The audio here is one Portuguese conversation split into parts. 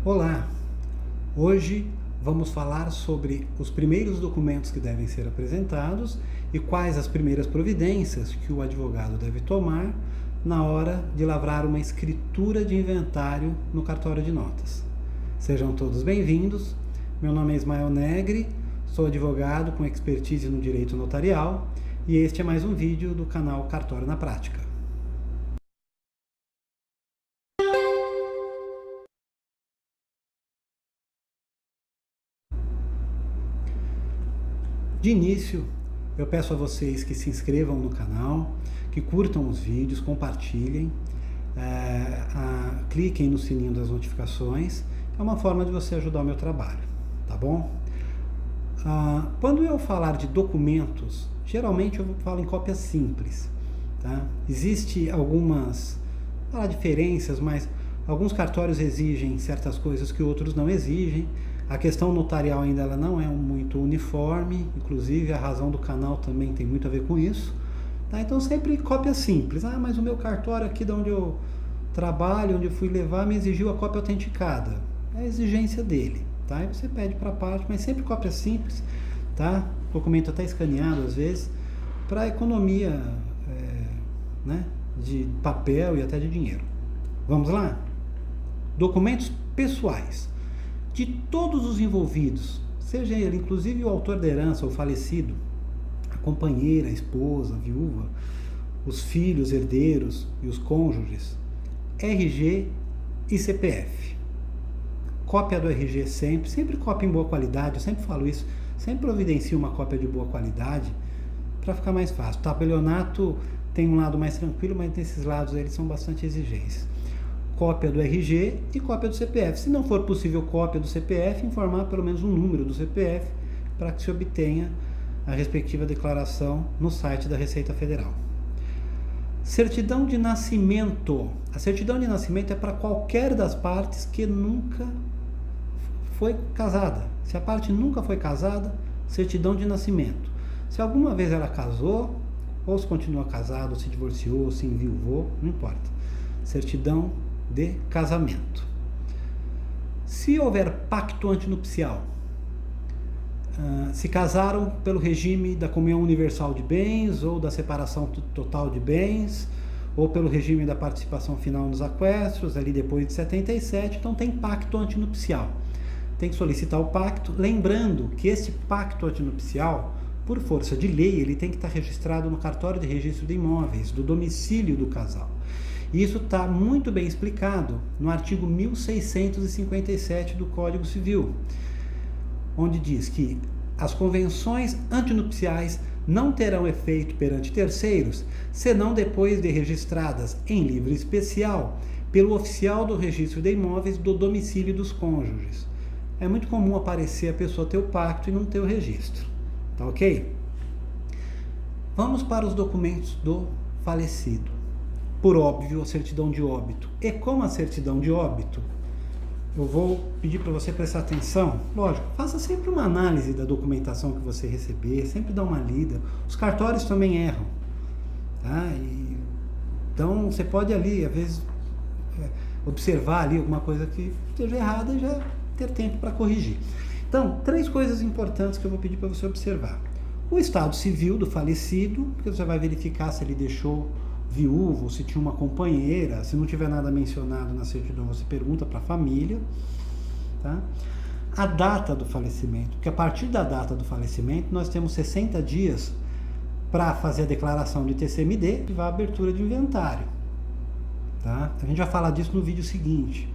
Olá! Hoje vamos falar sobre os primeiros documentos que devem ser apresentados e quais as primeiras providências que o advogado deve tomar na hora de lavrar uma escritura de inventário no cartório de notas. Sejam todos bem-vindos. Meu nome é Ismael Negri, sou advogado com expertise no direito notarial e este é mais um vídeo do canal Cartório na Prática. De início, eu peço a vocês que se inscrevam no canal, que curtam os vídeos, compartilhem, cliquem no sininho das notificações. É uma forma de você ajudar o meu trabalho, tá bom? Quando eu falar de documentos, geralmente eu falo em cópia simples, tá? Existe algumas diferenças, mas alguns cartórios exigem certas coisas que outros não exigem. A questão notarial ainda ela não é muito uniforme, inclusive a razão do canal também tem muito a ver com isso. Tá? Então sempre cópia simples. Mas o meu cartório aqui de onde eu trabalho, onde eu fui levar, me exigiu a cópia autenticada. É a exigência dele. Tá? E você pede para a parte, mas sempre cópia simples. Tá? Documento até escaneado às vezes, para economia de papel e até de dinheiro. Vamos lá? Documentos pessoais. De todos os envolvidos, seja ele inclusive o autor da herança, o falecido, a companheira, a esposa, a viúva, os filhos, herdeiros e os cônjuges, RG e CPF. Cópia do RG sempre cópia em boa qualidade, eu sempre falo isso, sempre providencie uma cópia de boa qualidade para ficar mais fácil. O tabelionato tem um lado mais tranquilo, mas nesses lados eles são bastante exigentes. Cópia do RG e cópia do CPF. Se não for possível cópia do CPF, informar pelo menos o número do CPF para que se obtenha a respectiva declaração no site da Receita Federal. Certidão de nascimento. A certidão de nascimento é para qualquer das partes que nunca foi casada. Se a parte nunca foi casada, certidão de nascimento. Se alguma vez ela casou, ou se continua casado, ou se divorciou, ou se enviuvou, não importa. Certidão de casamento. Se houver pacto antinupcial, se casaram pelo regime da comunhão universal de bens ou da separação total de bens ou pelo regime da participação final nos aquestos, ali depois de 77, então tem pacto antinupcial. Tem que solicitar o pacto, lembrando que esse pacto antinupcial, por força de lei, ele tem que estar registrado no cartório de registro de imóveis, do domicílio do casal. E isso está muito bem explicado no artigo 1657 do Código Civil, onde diz que as convenções antinupciais não terão efeito perante terceiros, senão depois de registradas em livro especial pelo oficial do registro de imóveis do domicílio dos cônjuges. É muito comum aparecer a pessoa ter o pacto e não ter o registro, tá ok? Vamos para os documentos do falecido. Por óbvio, a certidão de óbito. E com a certidão de óbito, eu vou pedir para você prestar atenção. Lógico, faça sempre uma análise da documentação que você receber, sempre dá uma lida. Os cartórios também erram. Tá? Então, você pode ali, às vezes, observar ali alguma coisa que esteja errada e já ter tempo para corrigir. Então, 3 coisas importantes que eu vou pedir para você observar. O estado civil do falecido, porque você vai verificar se ele deixou viúvo, se tinha uma companheira. Se não tiver nada mencionado na certidão, você pergunta para a família, tá? A data do falecimento, porque a partir da data do falecimento nós temos 60 dias para fazer a declaração de TCMD e a abertura de inventário, tá? A gente vai falar disso no vídeo seguinte,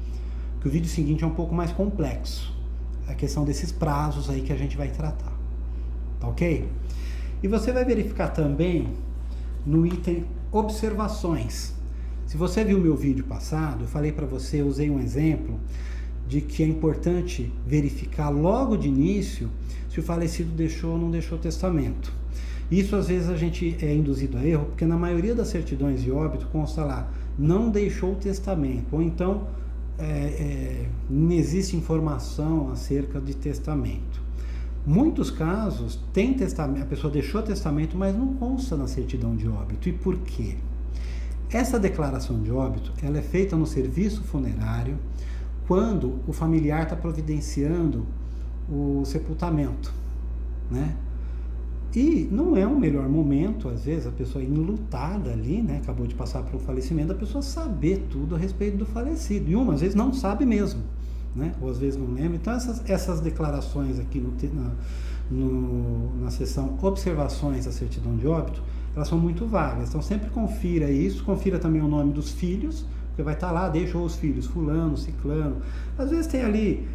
que o vídeo seguinte é um pouco mais complexo, a questão desses prazos aí que a gente vai tratar, tá ok? E você vai verificar também no item observações. Se você viu meu vídeo passado, eu falei para você, eu usei um exemplo de que é importante verificar logo de início se o falecido deixou ou não deixou testamento. Isso às vezes a gente é induzido a erro, porque na maioria das certidões de óbito consta lá, não deixou testamento, ou então não existe informação acerca de testamento. Muitos casos tem testamento, a pessoa deixou testamento, mas não consta na certidão de óbito. E por quê? Essa declaração de óbito, ela é feita no serviço funerário quando o familiar está providenciando o sepultamento, né? E não é o melhor momento, às vezes, a pessoa enlutada ali, né? Acabou de passar por um falecimento, a pessoa saber tudo a respeito do falecido. E às vezes não sabe mesmo, né? Ou às vezes não lembra. Então essas declarações aqui na seção observações da certidão de óbito, elas são muito vagas. Então sempre confira isso, confira também o nome dos filhos, porque vai estar lá, deixou os filhos, fulano, ciclano. Às vezes tem ali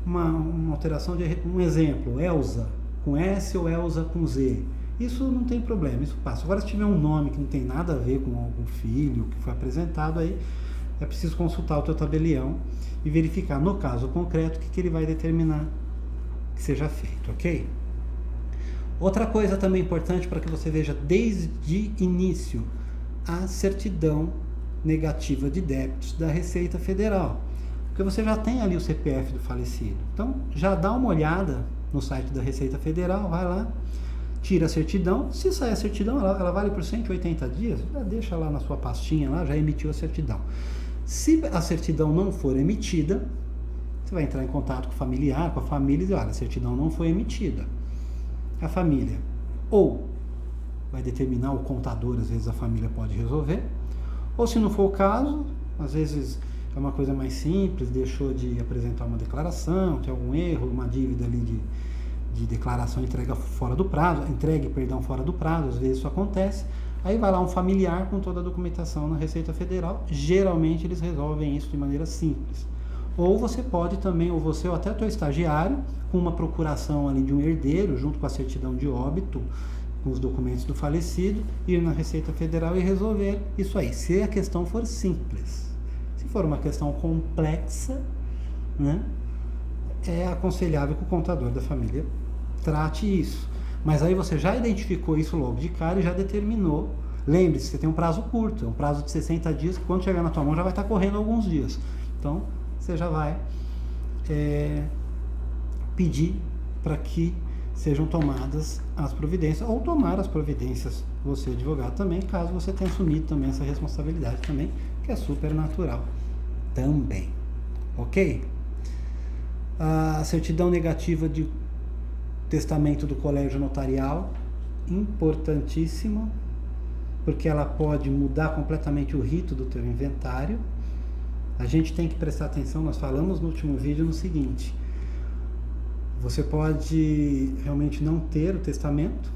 uma alteração de um exemplo, Elza com S ou Elza com Z. Isso não tem problema, isso passa. Agora, se tiver um nome que não tem nada a ver com algum filho que foi apresentado, aí é preciso consultar o teu tabelião e verificar, no caso concreto, o que ele vai determinar que seja feito, ok? Outra coisa também importante para que você veja desde início, a certidão negativa de débitos da Receita Federal. Porque você já tem ali o CPF do falecido. Então, já dá uma olhada no site da Receita Federal, vai lá, tira a certidão. Se sair a certidão, ela vale por 180 dias, já deixa lá na sua pastinha, lá, já emitiu a certidão. Se a certidão não for emitida, você vai entrar em contato com o familiar, com a família e dizer, olha, a certidão não foi emitida. A família ou vai determinar, o contador, às vezes a família pode resolver, ou se não for o caso, às vezes é uma coisa mais simples, deixou de apresentar uma declaração, tem algum erro, uma dívida ali de declaração entregue fora do prazo, fora do prazo, às vezes isso acontece, aí vai lá um familiar com toda a documentação na Receita Federal, geralmente eles resolvem isso de maneira simples. Ou você pode também, ou você ou até o teu estagiário, com uma procuração ali de um herdeiro, junto com a certidão de óbito, com os documentos do falecido, ir na Receita Federal e resolver isso aí, se a questão for simples. Se for uma questão complexa, né, é aconselhável que o contador da família trate isso. Mas aí você já identificou isso logo de cara e já determinou. Lembre-se, você tem um prazo curto, um prazo de 60 dias, que quando chegar na tua mão já vai estar correndo alguns dias. Então, você já vai pedir para que sejam tomadas as providências, ou tomar as providências, você advogado também, caso você tenha assumido também essa responsabilidade também, que é super natural também, ok? A certidão negativa de testamento do colégio notarial, importantíssima, porque ela pode mudar completamente o rito do teu inventário. A gente tem que prestar atenção, nós falamos no último vídeo no seguinte, você pode realmente não ter o testamento,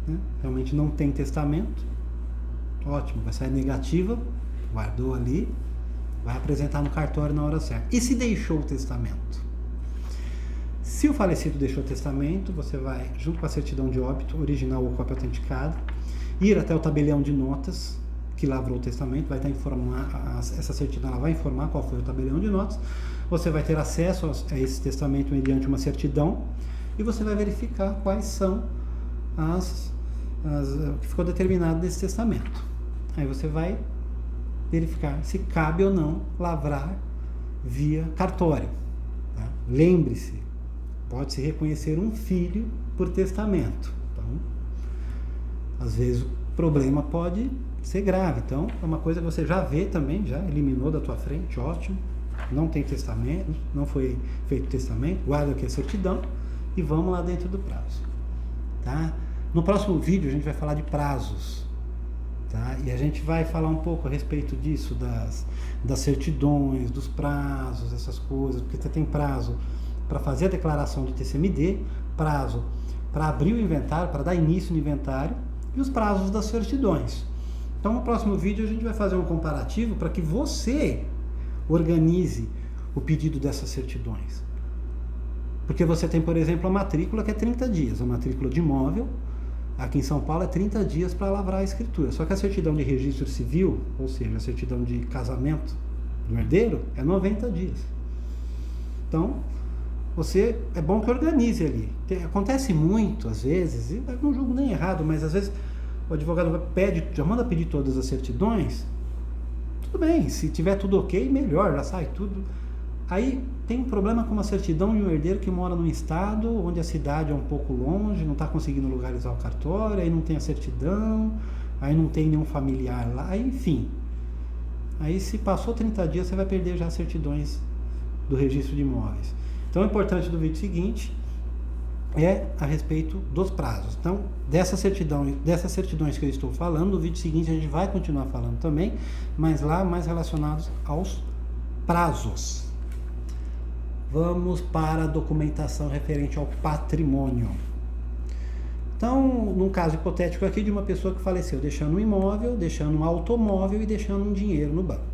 né? Realmente não tem testamento, ótimo, vai sair negativa, guardou ali, vai apresentar no cartório na hora certa. E se deixou o testamento? Se o falecido deixou o testamento, você vai, junto com a certidão de óbito, original ou cópia autenticada, ir até o tabelião de notas que lavrou o testamento, vai estar essa certidão, ela vai informar qual foi o tabelião de notas, você vai ter acesso a esse testamento mediante uma certidão e você vai verificar quais são o que ficou determinado nesse testamento. Aí você vai verificar se cabe ou não lavrar via cartório. Tá? Lembre-se, pode-se reconhecer um filho por testamento. Então, às vezes o problema pode ser grave. Então, é uma coisa que você já vê também, já eliminou da tua frente, ótimo. Não tem testamento, não foi feito testamento, guarda aqui a certidão e vamos lá dentro do prazo. Tá? No próximo vídeo a gente vai falar de prazos. Tá? E a gente vai falar um pouco a respeito disso, das certidões, dos prazos, essas coisas, porque você tem prazo para fazer a declaração de TCMD, prazo para abrir o inventário, para dar início no inventário, e os prazos das certidões. Então no próximo vídeo a gente vai fazer um comparativo para que você organize o pedido dessas certidões. Porque você tem, por exemplo, a matrícula que é 30 dias, a matrícula de imóvel, aqui em São Paulo é 30 dias para lavrar a escritura. Só que a certidão de registro civil, ou seja, a certidão de casamento do herdeiro, é 90 dias. Então, é bom que organize ali. Acontece muito, às vezes, e não julgo nem errado, mas às vezes o advogado já manda pedir todas as certidões, tudo bem, se tiver tudo ok, melhor, já sai tudo. Aí tem um problema com uma certidão de um herdeiro que mora num estado onde a cidade é um pouco longe, não está conseguindo localizar o cartório, aí não tem a certidão, aí não tem nenhum familiar lá, aí, enfim. Aí se passou 30 dias, você vai perder já as certidões do registro de imóveis. Então, o importante do vídeo seguinte é a respeito dos prazos. Então, dessas certidões que eu estou falando, no vídeo seguinte a gente vai continuar falando também, mas lá mais relacionados aos prazos. Vamos para a documentação referente ao patrimônio. Então, num caso hipotético aqui de uma pessoa que faleceu, deixando um imóvel, deixando um automóvel e deixando um dinheiro no banco.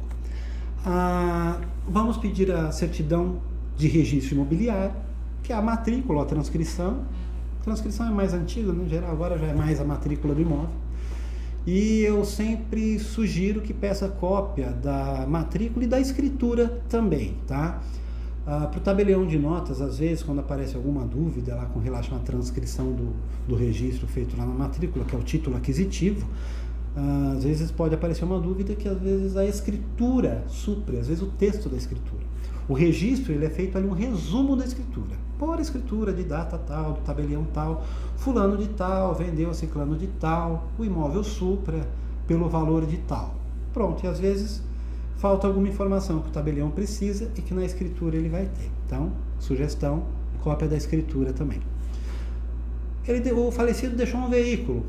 Vamos pedir a certidão de registro imobiliário, que é a matrícula, a transcrição. A transcrição é mais antiga, no geral, agora já é mais a matrícula do imóvel. E eu sempre sugiro que peça cópia da matrícula e da escritura também, tá? Para o tabelião de notas, às vezes, quando aparece alguma dúvida lá com relação à transcrição do registro feito lá na matrícula, que é o título aquisitivo, às vezes pode aparecer uma dúvida que às vezes a escritura supre, às vezes o texto da escritura. O registro, ele é feito ali um resumo da escritura. Por escritura de data tal, do tabelião tal, fulano de tal, vendeu a ciclano de tal, o imóvel supra pelo valor de tal. Pronto, e às vezes falta alguma informação que o tabelião precisa e que na escritura ele vai ter. Então, sugestão, cópia da escritura também. O falecido deixou um veículo,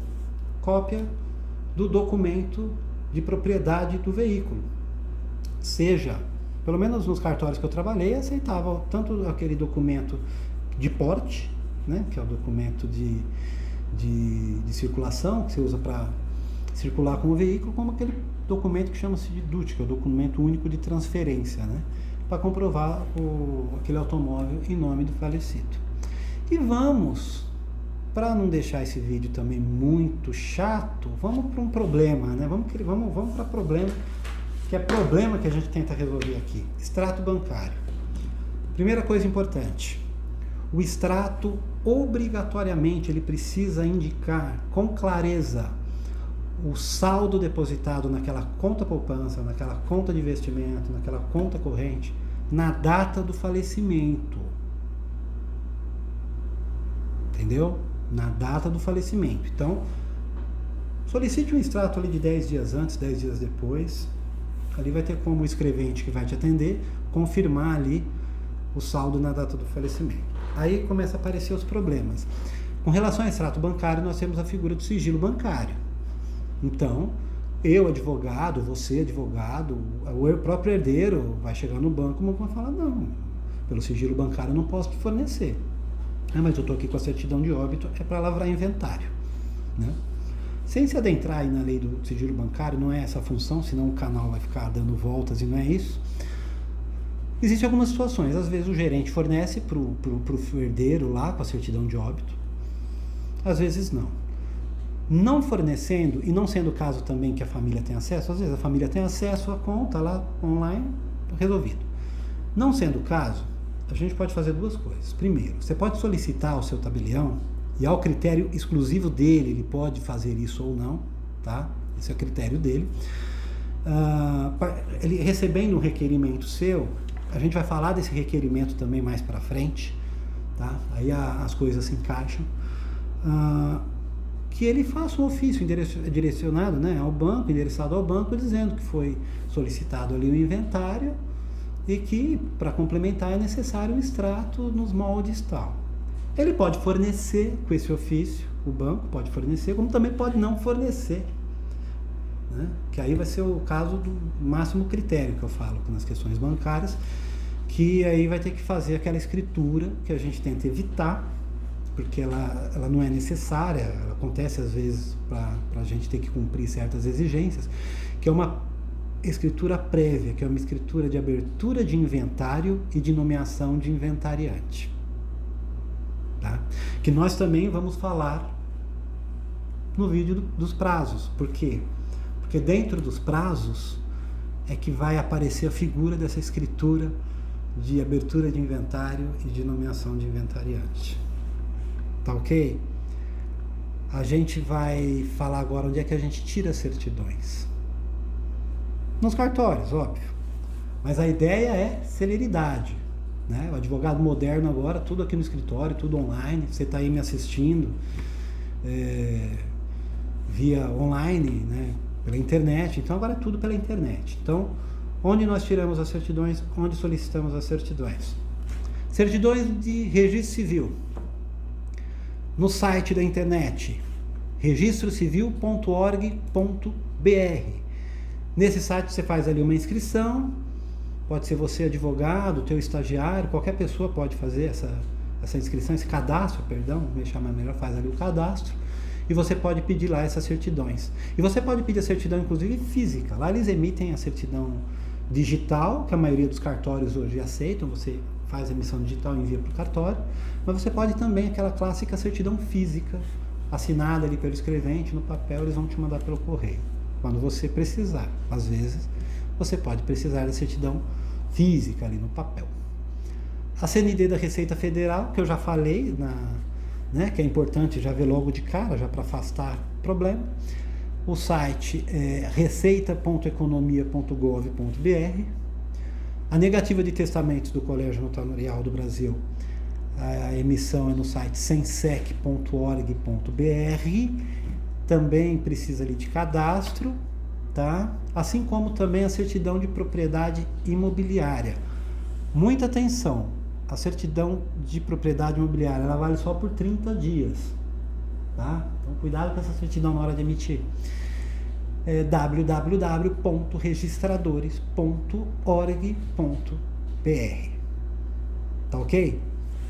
cópia do documento de propriedade do veículo. Seja, pelo menos nos cartórios que eu trabalhei, aceitava tanto aquele documento de porte, né, que é o documento de circulação, que você usa para circular com o veículo, como aquele documento que chama-se de DUT, que é o documento único de transferência, né, para comprovar aquele automóvel em nome do falecido. E vamos, para não deixar esse vídeo também muito chato, vamos para um problema, né? Vamos para problema, que é problema que a gente tenta resolver aqui. Extrato bancário. Primeira coisa importante, o extrato obrigatoriamente ele precisa indicar com clareza o saldo depositado naquela conta poupança, naquela conta de investimento, naquela conta corrente, na data do falecimento. Entendeu? Na data do falecimento. Então, solicite um extrato ali de 10 dias antes, 10 dias depois. Ali vai ter como o escrevente que vai te atender confirmar ali o saldo na data do falecimento. Aí começa a aparecer os problemas. Com relação ao extrato bancário, nós temos a figura do sigilo bancário. Então, eu, advogado, você, advogado, o próprio herdeiro vai chegar no banco e vai falar, não, pelo sigilo bancário eu não posso te fornecer. Mas eu estou aqui com a certidão de óbito, é para lavrar inventário, né? Sem se adentrar aí na lei do sigilo bancário, não é essa a função, senão o canal vai ficar dando voltas e não é isso. Existem algumas situações, às vezes o gerente fornece para o herdeiro lá com a certidão de óbito, às vezes não. Não fornecendo, e não sendo o caso também que a família tem acesso, às vezes a família tem acesso à conta lá online, resolvido. Não sendo o caso, a gente pode fazer duas coisas. Primeiro, você pode solicitar ao seu tabelião, e ao critério exclusivo dele, ele pode fazer isso ou não, tá? Esse é o critério dele. Ele recebendo um requerimento seu, a gente vai falar desse requerimento também mais para frente, tá? Aí as coisas se encaixam. Que ele faça um ofício direcionado, né, ao banco, endereçado ao banco, dizendo que foi solicitado ali o inventário e que, para complementar, é necessário um extrato nos moldes tal. Ele pode fornecer com esse ofício, o banco pode fornecer, como também pode não fornecer, né? Que aí vai ser o caso do máximo critério que eu falo nas questões bancárias, que aí vai ter que fazer aquela escritura que a gente tenta evitar, porque ela não é necessária, ela acontece às vezes para a gente ter que cumprir certas exigências, que é uma escritura prévia, que é uma escritura de abertura de inventário e de nomeação de inventariante. Tá? Que nós também vamos falar no vídeo dos prazos. Por quê? Porque dentro dos prazos é que vai aparecer a figura dessa escritura de abertura de inventário e de nomeação de inventariante. Tá ok? A gente vai falar agora onde é que a gente tira as certidões. Nos cartórios, óbvio. Mas a ideia é celeridade, né? O advogado moderno agora, tudo aqui no escritório, tudo online. Você está aí me assistindo via online, né? Pela internet. Então agora é tudo pela internet. Então, Onde nós tiramos as certidões? Onde solicitamos as certidões? Certidões de registro civil. No site da internet, registrocivil.org.br. Nesse site você faz ali uma inscrição, pode ser você advogado, teu estagiário, qualquer pessoa pode fazer essa inscrição, esse cadastro, perdão, me chamar melhor, faz ali o cadastro, e você pode pedir lá essas certidões. E você pode pedir a certidão, inclusive, física. Lá eles emitem a certidão digital, que a maioria dos cartórios hoje aceitam, você faz a emissão digital e envia para o cartório, mas você pode também aquela clássica certidão física, assinada ali pelo escrevente, no papel, eles vão te mandar pelo correio, quando você precisar. Às vezes, você pode precisar da certidão física ali no papel. A CND da Receita Federal, que eu já falei, que é importante já ver logo de cara, já para afastar problema. O site é receita.economia.gov.br. A negativa de testamentos do Colégio Notarial do Brasil, a emissão é no site sensec.org.br. Também precisa ali de cadastro, tá? Assim como também a certidão de propriedade imobiliária. Muita atenção, a certidão de propriedade imobiliária, ela vale só por 30 dias, tá? Então cuidado com essa certidão na hora de emitir. É www.registradores.org.br. Tá ok?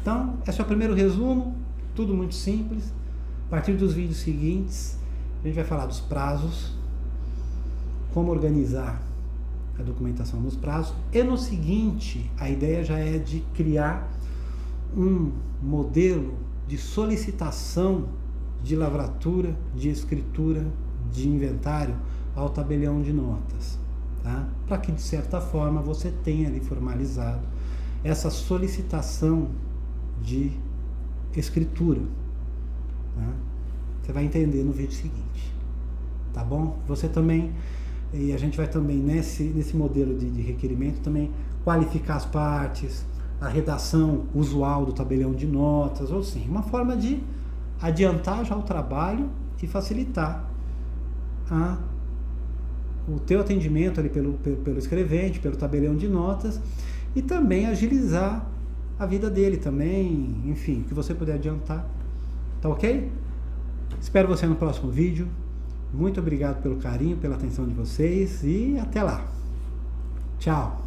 Então, esse é o primeiro resumo, tudo muito simples. A partir dos vídeos seguintes, a gente vai falar dos prazos, como organizar a documentação nos prazos, e no seguinte, a ideia já é de criar um modelo de solicitação de lavratura, de escritura, de inventário ao tabelião de notas, tá? Para que de certa forma você tenha ali formalizado essa solicitação de escritura, tá? Você vai entender no vídeo seguinte, tá bom? Você também, e a gente vai também nesse modelo de requerimento também qualificar as partes, a redação usual do tabelião de notas, ou sim, uma forma de adiantar já o trabalho e facilitar o teu atendimento ali pelo escrevente, pelo tabelião de notas, e também agilizar a vida dele também, enfim, o que você puder adiantar, tá ok? Espero você no próximo vídeo. Muito obrigado pelo carinho, pela atenção de vocês e até lá. Tchau!